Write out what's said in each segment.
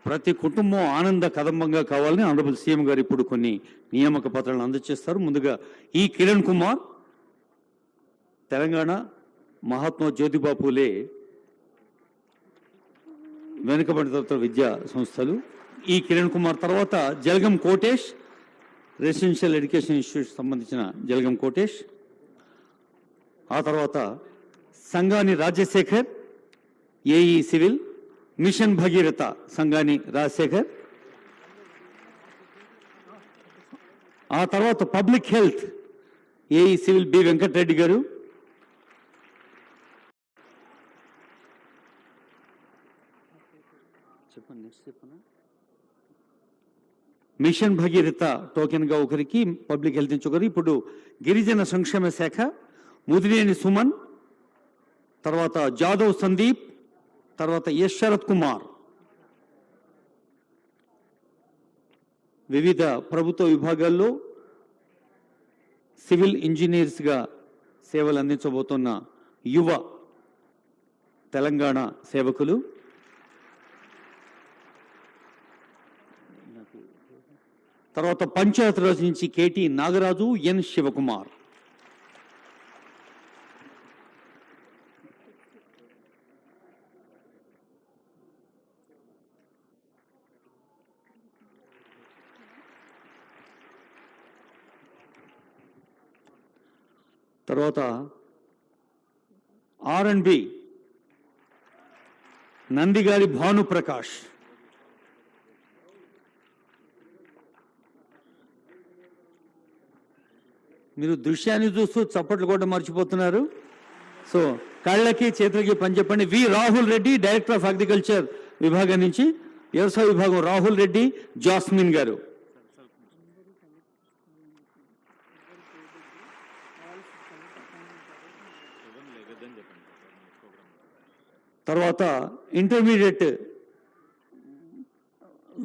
ప్రతి కుటుంబం ఆనంద కదంబంగా కావాలని ఆనరబుల్ సీఎం గారు ఇప్పుడు కొన్ని నియామక పత్రాలను అందజేస్తారు. ముందుగా ఈ కిరణ్ కుమార్ తెలంగాణ మహాత్మా జ్యోతిబా పూలే వెనుకబడిన తరగతుల విద్యా సంస్థలు. ఈ కిరణ్ కుమార్ తర్వాత Jalagam Kotesh residential education institute సంబంధించిన జలగం కోటేష్. ఆ తర్వాత Sangani Rajasekhar AE civil, mission Bhagiratha Sangani Rajasekhar. ఆ తర్వాత public health AE civil B Venkatareddy garu. చెప్పండి నెక్స్ట్ చెప్పనా. మిషన్ భగీరథ టోకెన్ గా ఒకరికి, పబ్లిక్ హెల్త్ నుంచి ఒకరు. ఇప్పుడు గిరిజన సంక్షేమ శాఖ ముదినేని సుమన్, తర్వాత జాదవ్ సందీప్, తర్వాత ఎస్ శరత్ కుమార్. వివిధ ప్రభుత్వ విభాగాల్లో సివిల్ ఇంజనీర్స్గా సేవలు అందించబోతున్న యువ తెలంగాణ సేవకులు. తర్వాత పంచాయతీరాజ్ నుంచి కేటీ నాగరాజు, ఎన్ శివకుమార్. తర్వాత R&B నందిగారి భానుప్రకాష్. మీరు దృశ్యాన్ని చూస్తూ చప్పట్లు కూడా మర్చిపోతున్నారు. సో కళ్ళకి చేతులకి పని చెప్పండి. V Rahul Reddy director of agriculture విభాగం నుంచి, వ్యవసాయ విభాగం రాహుల్ రెడ్డి, జాస్మిన్ గారు. తర్వాత ఇంటర్మీడియట్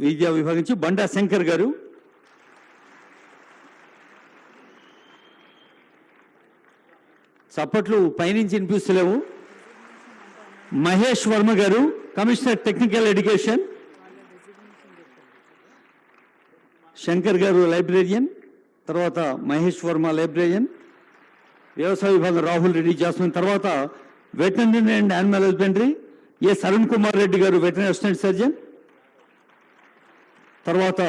విద్యా విభాగం నుంచి బండా శంకర్ గారు. చప్పట్లు పైనుంచి వినిపిస్తలేవు. మహేష్ వర్మ గారు, కమిషనర్ టెక్నికల్ ఎడ్యుకేషన్. శంకర్ గారు లైబ్రేరియన్, తర్వాత మహేష్ వర్మ లైబ్రేరియన్. వ్యవసాయ విభాగం రాహుల్ రెడ్డి, జాస్మిన్. తర్వాత veterinary and animal husbandry S Arun Kumar Reddy garu, veterinary assistant surgeon. తర్వాత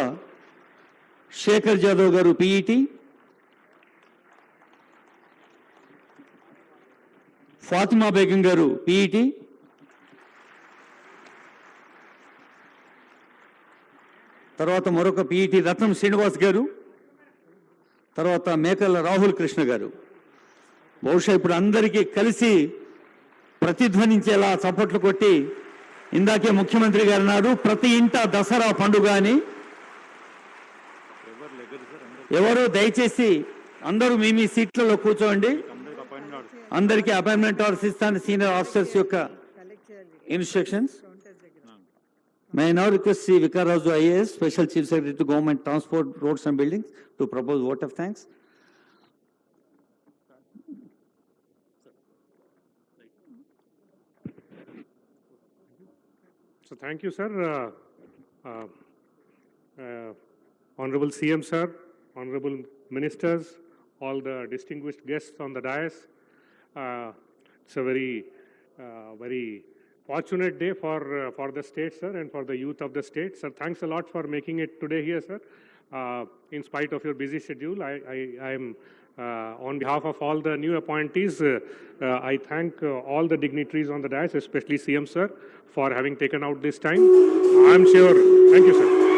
శేఖర్ జాదవ్ గారు పీఈటీ. ఫాతిమా బేగం గారు పీఈటీ. తర్వాత మరొక పీఈటీ రత్నం శ్రీనివాస్ గారు. తర్వాత మేకల రాహుల్ కృష్ణ గారు. బహుశా ఇప్పుడు అందరికీ కలిసి ప్రతిధ్వనించేలా చప్పట్లు కొట్టి, ఇందాకే ముఖ్యమంత్రి గారు అన్నారు ప్రతి ఇంట దసరా పండుగ అని. ఎవరు దయచేసి అందరూ మీ సీట్లలో కూర్చోండి. అందరికీ అపాయింట్మెంట్ ఆర్డర్స్ ఇస్తాను, సీనియర్ ఆఫీసర్స్ యొక్క instructions. May I now request Sri Vikaraju IAS, Special Chief Secretary to Government Transport, Roads and Buildings, to propose vote of thanks. So thank you, sir. Honorable CM, sir, honorable ministers, all the distinguished guests on the dais. It's a very fortunate day for the state, sir, and for the youth of the state. Sir, thanks a lot for making it today here, sir. In spite of your busy schedule, I am on behalf of all the new appointees, I thank all the dignitaries on the dais, especially CM, sir, for having taken out this time. I am sure. Thank you, sir.